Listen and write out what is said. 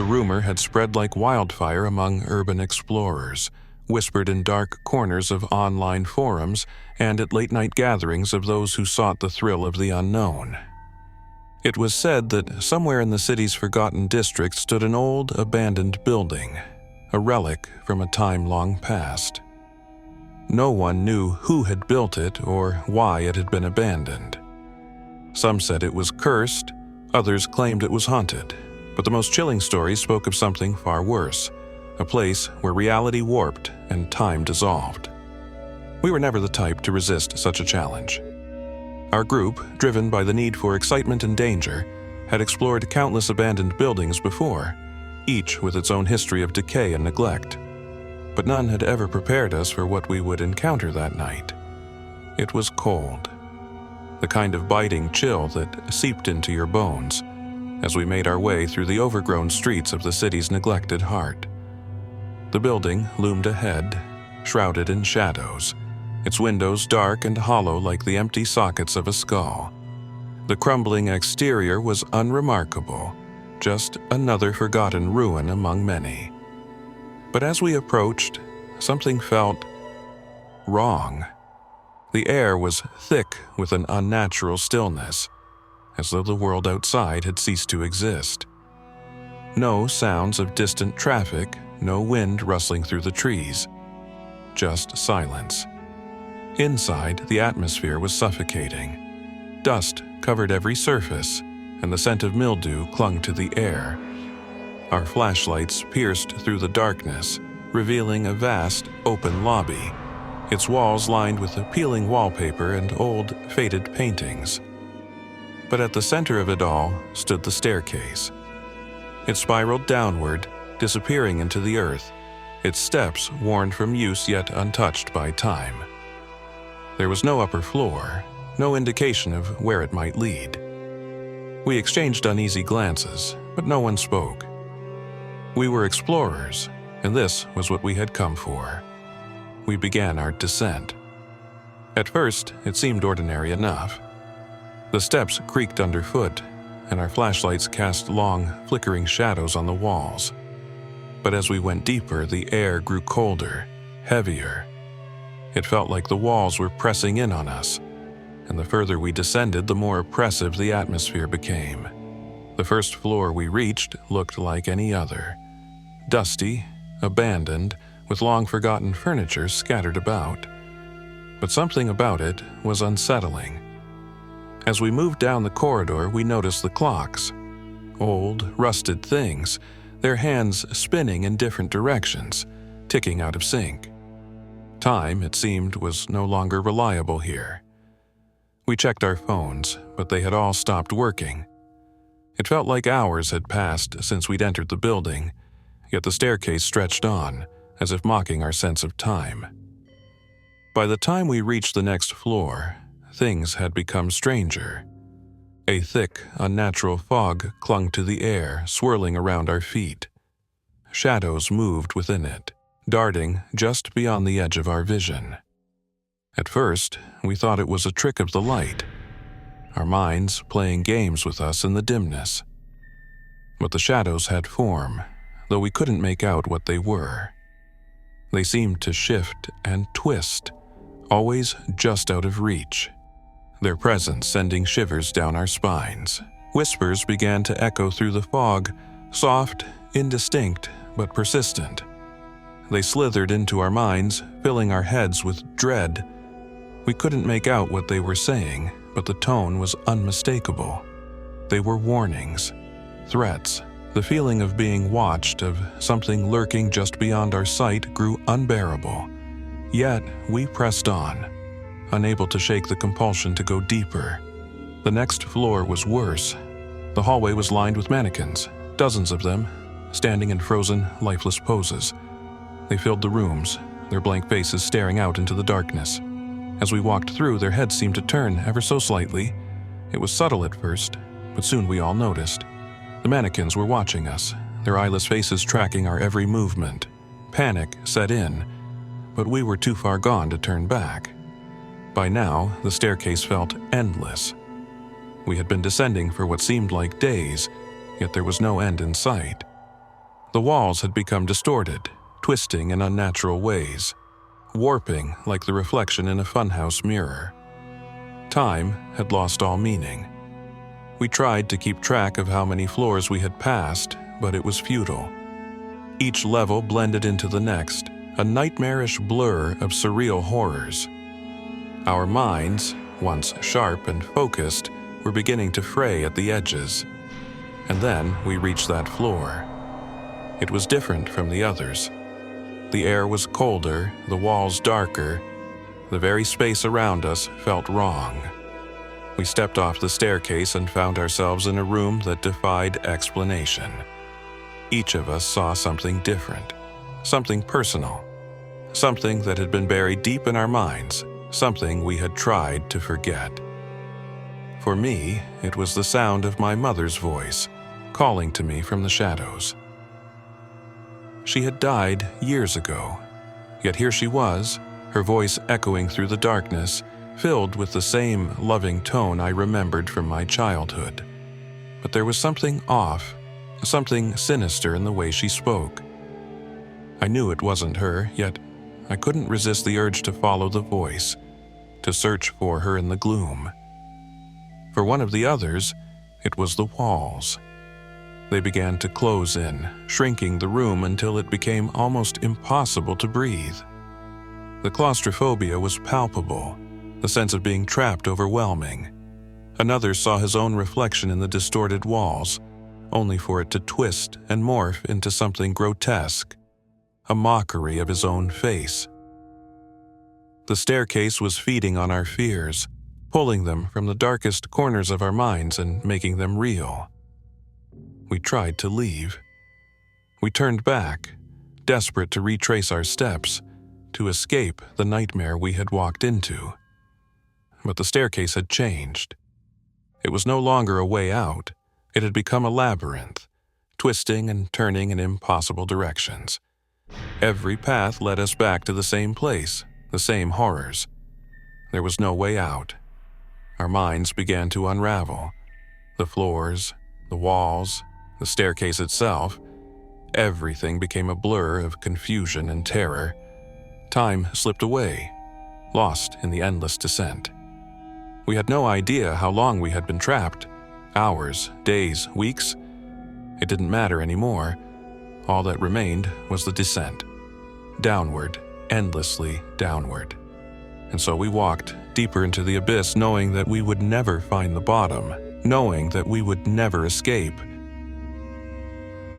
rumor had spread like wildfire among urban explorers, whispered in dark corners of online forums and at late-night gatherings of those who sought the thrill of the unknown. It was said that somewhere in the city's forgotten district stood an old, abandoned building, a relic from a time long past. No one knew who had built it or why it had been abandoned. Some said it was cursed, others claimed it was haunted, but the most chilling stories spoke of something far worse, a place where reality warped and time dissolved. We were never the type to resist such a challenge. Our group, driven by the need for excitement and danger, had explored countless abandoned buildings before, each with its own history of decay and neglect. But none had ever prepared us for what we would encounter that night. It was cold, the kind of biting chill that seeped into your bones as we made our way through the overgrown streets of the city's neglected heart. The building loomed ahead, shrouded in shadows, its windows dark and hollow like the empty sockets of a skull. The crumbling exterior was unremarkable, just another forgotten ruin among many. But as we approached, something felt wrong. The air was thick with an unnatural stillness, as though the world outside had ceased to exist. No sounds of distant traffic, no wind rustling through the trees. Just silence. Inside, the atmosphere was suffocating. Dust covered every surface, and the scent of mildew clung to the air. Our flashlights pierced through the darkness, revealing a vast, open lobby, its walls lined with appealing wallpaper and old, faded paintings. But at the center of it all stood the staircase. It spiraled downward, disappearing into the earth, its steps worn from use yet untouched by time. There was no upper floor, no indication of where it might lead. We exchanged uneasy glances, but no one spoke. We were explorers, and this was what we had come for. We began our descent. At first, it seemed ordinary enough. The steps creaked underfoot, and our flashlights cast long, flickering shadows on the walls. But as we went deeper, the air grew colder, heavier. It felt like the walls were pressing in on us, and the further we descended, the more oppressive the atmosphere became. The first floor we reached looked like any other. Dusty, abandoned, with long-forgotten furniture scattered about. But something about it was unsettling. As we moved down the corridor, we noticed the clocks. Old, rusted things, their hands spinning in different directions, ticking out of sync. Time, it seemed, was no longer reliable here. We checked our phones, but they had all stopped working. It felt like hours had passed since we'd entered the building, yet the staircase stretched on, as if mocking our sense of time. By the time we reached the next floor, things had become stranger. A thick, unnatural fog clung to the air, swirling around our feet. Shadows moved within it, darting just beyond the edge of our vision. At first, we thought it was a trick of the light, our minds playing games with us in the dimness. But the shadows had form, though we couldn't make out what they were. They seemed to shift and twist, always just out of reach, their presence sending shivers down our spines. Whispers began to echo through the fog, soft, indistinct, but persistent. They slithered into our minds, filling our heads with dread. We couldn't make out what they were saying, but the tone was unmistakable. They were warnings, threats. The feeling of being watched, of something lurking just beyond our sight, grew unbearable. Yet, we pressed on, unable to shake the compulsion to go deeper. The next floor was worse. The hallway was lined with mannequins, dozens of them, standing in frozen, lifeless poses. They filled the rooms, their blank faces staring out into the darkness. As we walked through, their heads seemed to turn ever so slightly. It was subtle at first, but soon we all noticed. The mannequins were watching us, their eyeless faces tracking our every movement. Panic set in, but we were too far gone to turn back. By now, the staircase felt endless. We had been descending for what seemed like days, yet there was no end in sight. The walls had become distorted, twisting in unnatural ways, warping like the reflection in a funhouse mirror. Time had lost all meaning. We tried to keep track of how many floors we had passed, but it was futile. Each level blended into the next, a nightmarish blur of surreal horrors. Our minds, once sharp and focused, were beginning to fray at the edges. And then we reached that floor. It was different from the others. The air was colder, the walls darker. The very space around us felt wrong. We stepped off the staircase and found ourselves in a room that defied explanation. Each of us saw something different, something personal, something that had been buried deep in our minds, something we had tried to forget. For me, it was the sound of my mother's voice, calling to me from the shadows. She had died years ago, yet here she was, her voice echoing through the darkness, filled with the same loving tone I remembered from my childhood. But there was something off, something sinister in the way she spoke. I knew it wasn't her, yet I couldn't resist the urge to follow the voice, to search for her in the gloom. For one of the others, it was the walls. They began to close in, shrinking the room until it became almost impossible to breathe. The claustrophobia was palpable, the sense of being trapped overwhelming. Another saw his own reflection in the distorted walls, only for it to twist and morph into something grotesque, a mockery of his own face. The staircase was feeding on our fears, pulling them from the darkest corners of our minds and making them real. We tried to leave. We turned back, desperate to retrace our steps, to escape the nightmare we had walked into. But the staircase had changed. It was no longer a way out. It had become a labyrinth, twisting and turning in impossible directions. Every path led us back to the same place, the same horrors. There was no way out. Our minds began to unravel. The floors, the walls, the staircase itself, everything became a blur of confusion and terror. Time slipped away, lost in the endless descent. We had no idea how long we had been trapped. Hours, days, weeks. It didn't matter anymore. All that remained was the descent. Downward, endlessly downward. And so we walked deeper into the abyss, knowing that we would never find the bottom, knowing that we would never escape,